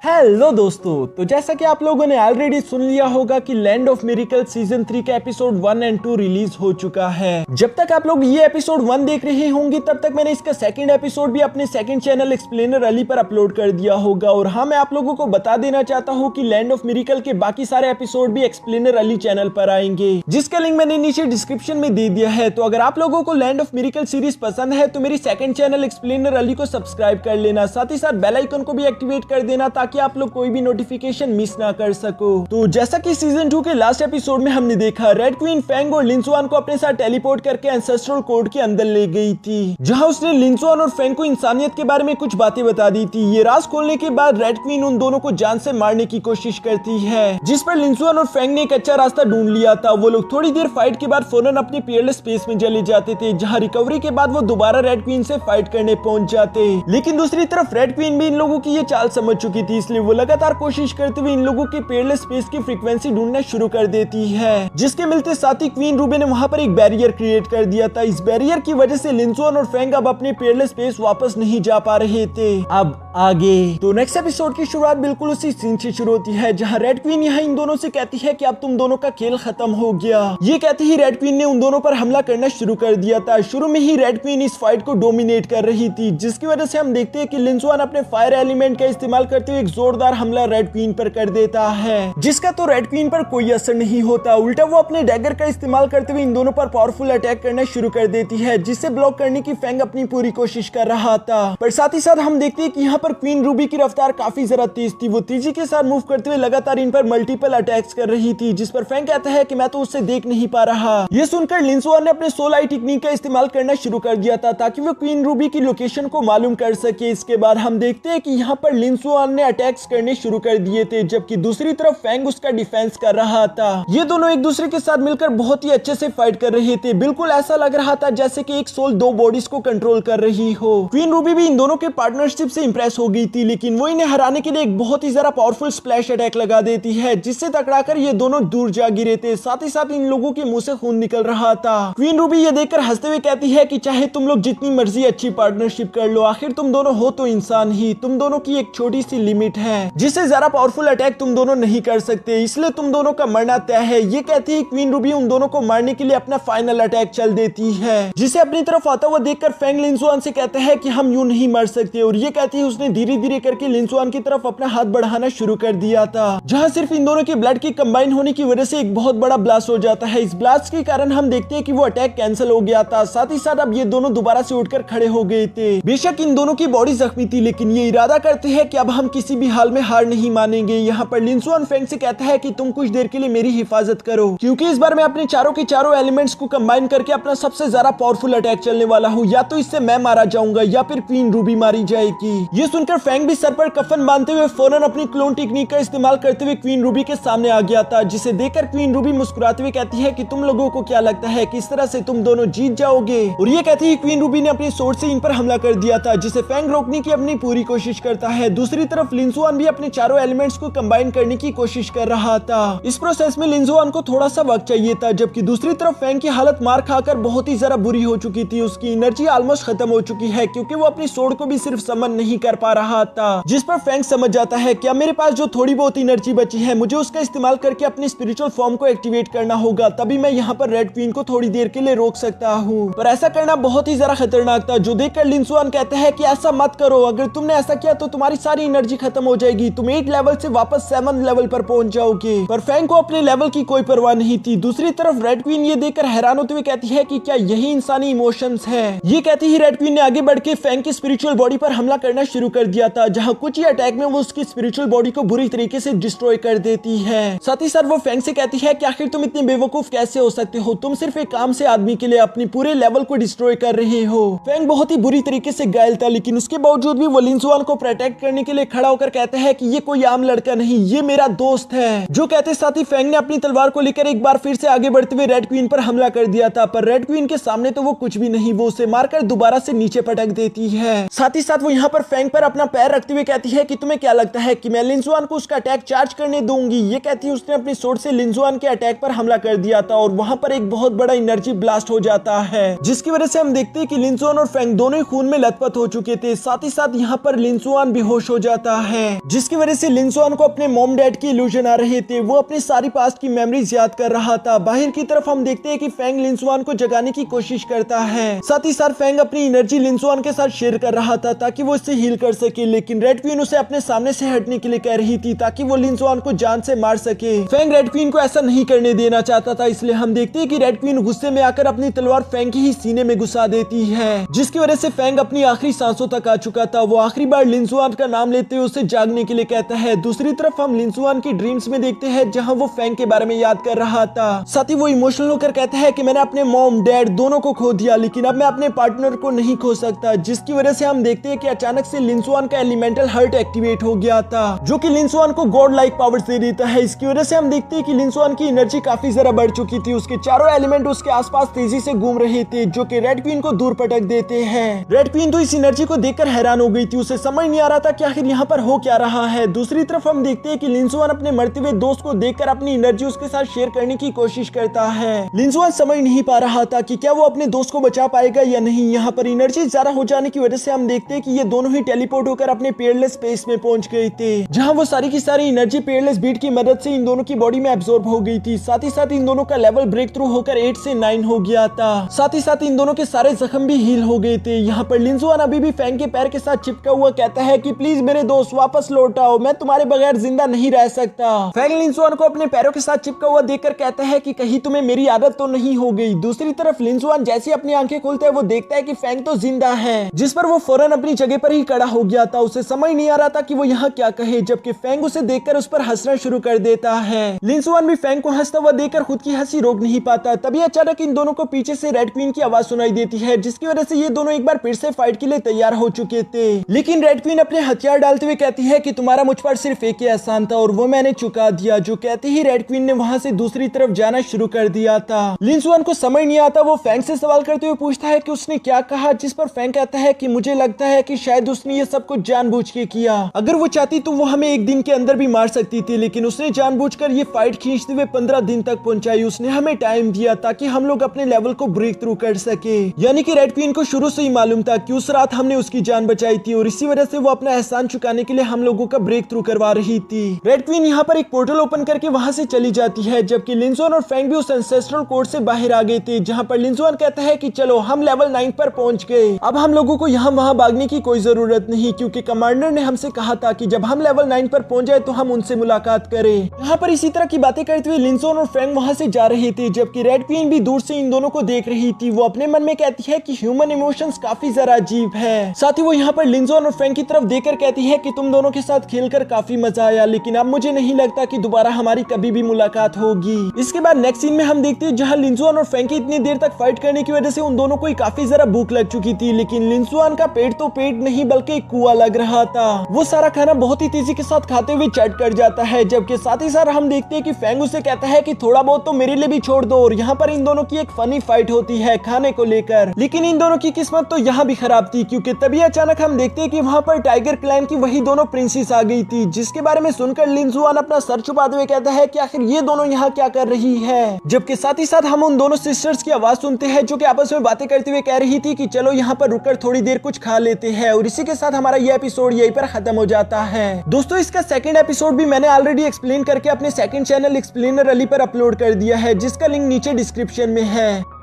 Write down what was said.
Hello दोस्तों, तो जैसा कि आप लोगों ने ऑलरेडी सुन लिया होगा कि लैंड ऑफ मिरेकल सीजन 3 का एपिसोड 1 और 2 रिलीज हो चुका है। जब तक आप लोग ये एपिसोड 1 देख रहे होंगे तब तक मैंने इसका सेकंड एपिसोड भी अपने सेकंड चैनल एक्सप्लेनर अली पर अपलोड कर दिया होगा। और हाँ, मैं आप लोगों को बता देना चाहता हूँ कि लैंड ऑफ मिरेकल के बाकी सारे एपिसोड भी एक्सप्लेनर अली चैनल पर आएंगे, जिसका लिंक मैंने नीचे डिस्क्रिप्शन में दे दिया है। तो अगर आप लोगों को लैंड ऑफ मिरेकल सीरीज पसंद है तो मेरी सेकंड चैनल एक्सप्लेनर अली को सब्सक्राइब कर लेना, साथ ही साथ बेल आइकन को भी एक्टिवेट कर देना ताकि आप लोग कोई भी नोटिफिकेशन मिस ना कर सको। तो जैसा कि सीजन 2 के लास्ट एपिसोड में हमने देखा, रेड क्वीन फैंग और लिंसुआन को अपने साथ टेलीपोर्ट करके एंसेस्ट्रल कोड के अंदर ले गई थी, जहां उसने लिंसुआन और फैंग को इंसानियत के बारे में कुछ बातें बता दी थी। ये राज खोलने के बाद रेड क्वीन उन दोनों को जान से मारने की कोशिश करती है, जिस पर लिंसुआन और फैंग ने एक अच्छा रास्ता ढूंढ लिया था। वो लोग थोड़ी देर फाइट के बाद फौरन अपनी पीयरलेस स्पेस में चले जाते थे, जहां रिकवरी के बाद वो दोबारा रेड क्वीन से फाइट करने पहुंच जाते। लेकिन दूसरी तरफ रेड क्वीन भी इन लोगों की ये चाल समझ चुकी थी, इसलिए वो लगातार कोशिश करते हुए इन लोगों के पीयरलेस स्पेस की फ्रीक्वेंसी ढूंढना शुरू कर देती है, जिसके मिलते साथ ही क्वीन रूबी ने वहां पर एक बैरियर क्रिएट कर दिया था। इस बैरियर की वजह से लिंसुआन और फैंग अब अपने पीयरलेस स्पेस वापस नहीं जा पा रहे थे। अब आगे तो नेक्स्ट एपिसोड की शुरुआत बिल्कुल उसी सीन से शुरू होती है, जहां रेड क्वीन यहाँ इन दोनों से कहती है कि अब तुम दोनों का खेल खत्म हो गया। ये कहते ही रेड क्वीन ने उन दोनों पर हमला करना शुरू कर दिया था। शुरू में ही रेड क्वीन इस फाइट को डोमिनेट कर रही थी, जिसकी वजह से हम देखते हैं कि लिंसुआन अपने फायर एलिमेंट का इस्तेमाल करते हुए एक जोरदार हमला रेड क्वीन पर कर देता है, जिसका तो रेड क्वीन पर कोई असर नहीं होता। उल्टा वो अपने डैगर का इस्तेमाल करते हुए इन दोनों पर पावरफुल अटैक करना शुरू कर देती है, जिसे ब्लॉक करने की फैंग अपनी पूरी कोशिश कर रहा था। पर साथ ही साथ हम देखते हैं कि यहाँ पर क्वीन रूबी की रफ्तार काफी ज्यादा तेज थी। वो तेजी के साथ मूव करते हुए लगातार इन पर मल्टीपल अटैक्स कर रही थी, जिस पर फैंग कहता है कि मैं तो उससे देख नहीं पा रहा। ये सुनकर लिंसुआन ने अपने सोल आई टेक्निक का इस्तेमाल करना शुरू कर दिया था ताकि वो क्वीन रूबी की लोकेशन को मालूम कर सके। इसके बाद हम देखते हैं कि यहाँ पर लिंसुआन ने अटैक्स करने शुरू कर दिए थे, जबकि दूसरी तरफ फैंग उसका डिफेंस कर रहा था। ये दोनों एक दूसरे के साथ मिलकर बहुत ही अच्छे से फाइट कर रहे थे। बिल्कुल ऐसा लग रहा था जैसे कि एक सोल दो बॉडीज को कंट्रोल कर रही हो। क्वीन रूबी भी इन दोनों के पार्टनरशिप से इंप्रेस हो गई थी, लेकिन वो इन्हें हराने के लिए एक बहुत ही ज्यादा पावरफुल स्प्लैश अटैक लगा देती है, जिससे टकराकर ये दोनों दूर जा गिरे थे। साथ ही साथ इन लोगों के मुंह से खून निकल रहा था। क्वीन रूबी ये देखकर हंसते हुए कहती है कि चाहे तुम लोग जितनी मर्जी अच्छी पार्टनरशिप कर लो, आखिर तुम दोनों हो तो इंसान ही। तुम दोनों की एक छोटी सी लिमिट है, जिससे ज्यादा पावरफुल अटैक तुम दोनों नहीं कर सकते, इसलिए तुम दोनों का मरना तय है। ये कहती है क्वीन रूबी उन दोनों को मारने के लिए अपना फाइनल अटैक चल देती है, जिसे अपनी तरफ आता हुआ देखकर फैंग लिंसुआन से कहता है कि हम यूं नहीं मर सकते। और ये कहती है उसने धीरे धीरे करके लिंसुआन की तरफ अपना हाथ बढ़ाना शुरू कर दिया था, जहां सिर्फ इन दोनों के ब्लड की कंबाइन होने की वजह से एक बहुत बड़ा ब्लास्ट हो जाता है। इस ब्लास्ट के कारण हम देखते हैं कि वो अटैक कैंसिल हो गया था। साथ ही साथ अब ये दोनों दोबारा से उठकर खड़े हो गए थे। बेशक इन दोनों की बॉडी जख्मी थी, लेकिन ये इरादा करते हैं कि अब हम किसी भी हाल में हार नहीं मानेंगे। यहाँ पर लिंसुआन फैंग से कहता है कि तुम कुछ देर के लिए मेरी हिफाजत करो, क्योंकि इस बार मैं अपने चारों के चारों एलिमेंट्स को कंबाइन करके अपना सबसे ज्यादा पावरफुल अटैक चलने वाला हूँ। या तो इससे मैं मारा जाऊंगा या फिर क्वीन रूबी मारी जाएगी। ये सुनकर फैंग भी सर पर कफन बांधते हुए फौरन अपनी क्लोन टेक्निक का इस्तेमाल करते हुए क्वीन रूबी के सामने आ गया था, जिसे देखकर क्वीन रूबी मुस्कुराते हुए कहती है कि तुम लोगों को क्या लगता है कि इस तरह से तुम दोनों जीत जाओगे। और ये कहती है क्वीन रूबी ने अपनी सोर्ड से इन पर हमला कर दिया था, जिसे फैंग रोकने की अपनी पूरी कोशिश करता है। दूसरी तरफ लिंसुआन भी अपने चारों एलिमेंट्स को कंबाइन करने की कोशिश कर रहा था। इस प्रोसेस में लिंसुआन को थोड़ा सा वक्त चाहिए था, जबकि दूसरी तरफ फैंग की हालत मार खाकर बहुत ही ज्यादा बुरी हो चुकी थी। उसकी एनर्जी ऑलमोस्ट खत्म हो चुकी है, क्योंकि वो अपनी सोर्ड को भी सिर्फ समन नहीं कर पा रहा था, जिस पर फैंग समझ जाता है कि अब मेरे पास जो थोड़ी बहुत एनर्जी बची है, मुझे उसका इस्तेमाल करके अपनी स्पिरिचुअल फॉर्म को एक्टिवेट करना होगा, तभी मैं यहाँ पर रेड क्वीन को थोड़ी देर के लिए रोक सकता हूँ। पर ऐसा करना बहुत ही ज्यादा खतरनाक था, जो देखकर लिंसुआन कहता है कि ऐसा मत करो, अगर तुमने ऐसा किया तो तुम्हारी सारी एनर्जी खत्म हो जाएगी, तुम 8 लेवल से वापस 7 लेवल पर पहुंच जाओगे। पर फैंग को अपने लेवल की कोई परवाह नहीं थी। दूसरी तरफ रेड क्वीन ये देखकर हैरान होते हुए कहती है कि क्या यही इंसानी इमोशंस है। ये कहती ही रेड क्वीन ने आगे बढ़ के फैंग की स्पिरिचुअल बॉडी पर हमला करना शुरू कर दिया था, जहां कुछ ही अटैक में वो उसकी स्पिरिचुअल बॉडी को बुरी तरीके से डिस्ट्रॉय कर देती है। साथ ही साथ वो फैंग से कहती है कि आखिर तुम इतने बेवकूफ कैसे हो सकते हो, तुम सिर्फ एक काम से आदमी के लिए अपने पूरे लेवल को डिस्ट्रॉय कर रहे हो। फैंग बहुत ही बुरी तरीके से घायल था, लेकिन उसके बावजूद भी वो लिंसुआन को प्रोटेक्ट करने के लिए खड़ा होकर कहता है कि ये कोई आम लड़का नहीं, ये मेरा दोस्त है। जो कहते साथ ही फैंग ने अपनी तलवार को लेकर एक बार फिर से आगे बढ़ते हुए रेड क्वीन पर हमला कर दिया था, पर रेड क्वीन के सामने तो वो कुछ भी नहीं, वो उसे मारकर दोबारा से नीचे पटक देती है। साथ ही साथ वो यहाँ पर फैंग पर अपना पैर रखते हुए कहती है कि तुम्हें क्या लगता है कि मैं लिंसुआन को उसका अटैक चार्ज करने दूंगी। ये कहती है उसने अपनी सोर्ड से लिंसुआन के अटैक पर हमला कर दिया था, और वहां पर एक बहुत बड़ा एनर्जी ब्लास्ट हो जाता है, जिसकी वजह से हम देखते हैं कि लिंसुआन और फैंग दोनों ही खून में लथपथ हो चुके थे। साथ ही साथ यहाँ पर लिंसुआन बेहोश हो जाता है। है, जिसकी वजह से लिंजुआन को अपने मॉम डैड की इल्यूजन आ रहे थे। वो अपनी सारी पास्ट की मेमोरीज याद कर रहा था। बाहर की तरफ हम देखते हैं कि फेंग लिंजुआन को जगाने की कोशिश करता है। साथ ही साथ फेंग अपनी एनर्जी लिंजुआन के साथ शेयर कर रहा था ताकि वो इससे हील कर सके, लेकिन रेड क्वीन उसे अपने सामने से हटने के लिए कह रही थी ताकि वो लिंजुआन को जान से मार सके। फेंग रेड क्वीन को ऐसा नहीं करने देना चाहता था, इसलिए हम देखते हैं कि रेड क्वीन गुस्से में आकर अपनी तलवार फेंग के ही सीने में घुसा देती है, जिसकी वजह से फेंग अपनी आखिरी सांसों तक आ चुका था। वो आखिरी बार लिंजुआन का नाम लेते हुए उसे जागने के लिए कहता है। दूसरी तरफ हम लिंजुआन की ड्रीम्स में देखते हैं जहां वो फेंग के बारे में याद कर रहा था। साथ ही वो इमोशनल होकर कहता है कि मैंने अपने मॉम डैड दोनों को खो दिया, लेकिन अब मैं अपने पार्टनर को नहीं खो सकता, जिसकी वजह से हम देखते हैं कि अचानक से लिंजुआन का एलिमेंटल हर्ट एक्टिवेट हो गया था, जो कि लिंजुआन को गॉड लाइक पावर्स दे देता है। इसकी वजह से हम देखते हैं कि लिंजुआन की एनर्जी काफी ज्यादा बढ़ चुकी थी। उसके चारों एलिमेंट उसके आसपास तेजी से घूम रहे थे, जो कि रेड क्वीन को दूर पटक देते हैं। रेड क्वीन तो इस एनर्जी को देखकर हैरान हो गई थी। उसे समझ नहीं आ रहा था कि आखिर यहाँ पर हो क्या रहा है। दूसरी तरफ हम देखते हैं कि लिंजुआन अपने मरते हुए दोस्त को देखकर अपनी एनर्जी उसके साथ शेयर करने की कोशिश करता है। लिंजुआन समझ नहीं पा रहा था कि क्या वो अपने दोस्त को बचा पाएगा या नहीं। यहाँ पर एनर्जी ज्यादा हो जाने की वजह से हम देखते हैं कि ये दोनों ही टेलीपोर्ट होकर अपने पेयरलेस स्पेस में पहुंच गए थे, जहां वो सारी की सारी एनर्जी पेयरलेस बीट की मदद से इन दोनों की बॉडी में एब्जॉर्ब हो गई थी। साथ ही साथ इन दोनों का लेवल ब्रेक थ्रू होकर 8 से 9 हो गया था। साथ ही साथ इन दोनों के सारे जख्म भी हील हो गए थे। यहाँ पर लिंजुआन अभी भी फेंग के पैर के साथ चिपका हुआ कहता है कि प्लीज मेरे दोस्त वापस लौट आओ, मैं तुम्हारे बगैर जिंदा नहीं रह सकता। फेंग लिंजुआन को अपने पैरों के साथ चिपका हुआ देखकर कहता है कि कहीं तुम्हें मेरी आदत तो नहीं हो गई। दूसरी तरफ लिंजुआन जैसे अपनी आंखें खोलता है वो देखता है कि फेंग तो जिंदा है, जिस पर वो फौरन अपनी जगह पर ही खड़ा हो गया था। उसे समझ नहीं आ रहा था कि वो यहाँ क्या कहे, जबकि फेंग उसे देखकर उस पर हंसना शुरू कर देता है। लिंजुआन भी फेंग को हंसता हुआ देखकर खुद की हंसी रोक नहीं पाता। तभी अचानक इन दोनों को पीछे से रेड क्वीन की आवाज सुनाई देती है, जिसकी वजह से ये दोनों एक बार फिर से फाइट के लिए तैयार हो चुके थे। लेकिन रेड क्वीन अपने हथियार डालते हुए कहती है कि तुम्हारा मुझ पर सिर्फ एक ही एहसान था और वो मैंने चुका दिया। जो कहते ही रेड क्वीन ने वहां से दूसरी तरफ जाना शुरू कर दिया था। लिंजुआन को समझ नहीं आता। वो फेंग से सवाल करते हुए पूछता है कि उसने क्या कहा, जिस पर फेंग कहता है कि मुझे लगता है कि शायद उसने ये सब कुछ जानबूझ के किया। अगर वो चाहती तो वो हमें एक दिन के अंदर भी मार सकती थी, लेकिन उसने जानबूझकर ये फाइट खींचते हुए 15 दिन तक पहुंचाई। उसने हमें टाइम दिया ताकि हम लोग अपने लेवल को ब्रेक थ्रू कर सके। यानी कि रेड क्वीन को शुरू से ही मालूम था कि उस रात हमने उसकी जान बचाई थी और इसी वजह से वो अपना एहसान चुकाने के लिए हम लोगों का ब्रेक थ्रू करवा रही थी। रेड क्वीन यहाँ पर एक पोर्टल ओपन करके वहां से चली जाती है, जबकि लिंजुआन और फेंग भी उस एंसेस्ट्रल कोर्ट से बाहर आ गए थे, जहाँ पर लिंजुआन कहता है कि चलो हम लेवल 9 पर पहुंच गए। अब हम लोगों को यहाँ वहाँ भागने की कोई जरूरत नहीं, क्योंकि कमांडर ने हमसे कहा था कि जब हम लेवल 9 पर पहुंच जाए तो हम उनसे मुलाकात करें। यहाँ पर इसी तरह की बातें करते हुए लिंजुआन और फेंग वहां से जा रहे थे, जबकि रेड क्वीन भी दूर से इन दोनों को देख रही थी। वो अपने मन में कहती है कि ह्यूमन इमोशंस काफी जरा अजीब है। साथ ही वो यहाँ पर लिंजुआन और फेंग की तरफ देखकर कहती है कि तुम दोनों के साथ खेलकर काफी मजा आया, लेकिन अब मुझे नहीं लगता कि दोबारा हमारी कभी भी मुलाकात होगी। इसके बाद नेक्स्ट सीन में हम देखते हैं जहाँ लिंजुआन और फेंग की इतनी देर तक फाइट करने की वजह से उन दोनों को काफी जरा भूख लग चुकी थी, लेकिन लिंजुआन का पेट तो पेट नहीं बल्कि एक कुआं लग रहा था। वो सारा खाना बहुत ही तेजी के साथ खाते हुए चट कर जाता है, जबकि साथ ही साथ हम देखते हैं कि फेंग उसे कहता है कि थोड़ा बहुत तो मेरे लिए भी छोड़ दो। और यहाँ पर इन दोनों की एक फनी फाइट होती है खाने को लेकर, लेकिन इन दोनों की किस्मत तो यहाँ भी खराब थी, क्योंकि तभी अचानक हम देखते हैं कि वहाँ पर टाइगर क्लैन की वही दोनों प्रिंसेस आ गई थी, जिसके बारे में सुनकर लिंजुआन अपना सर छुपाते हुए कहता है कि आखिर ये दोनों यहाँ क्या कर रही है। जबकि साथ ही साथ हम उन दोनों सिस्टर्स की आवाज सुनते हैं जो कि आपस में बातें करते हुए कह रही थी कि चलो यहाँ पर रुककर थोड़ी देर कुछ खा लेते हैं। और इसी के साथ हमारा ये एपिसोड यहीं पर खत्म हो जाता है। दोस्तों इसका सेकंड एपिसोड भी मैंने ऑलरेडी एक्सप्लेन करके अपने सेकंड चैनल एक्सप्लेनर अली पर अपलोड कर दिया है, जिसका लिंक नीचे डिस्क्रिप्शन में है।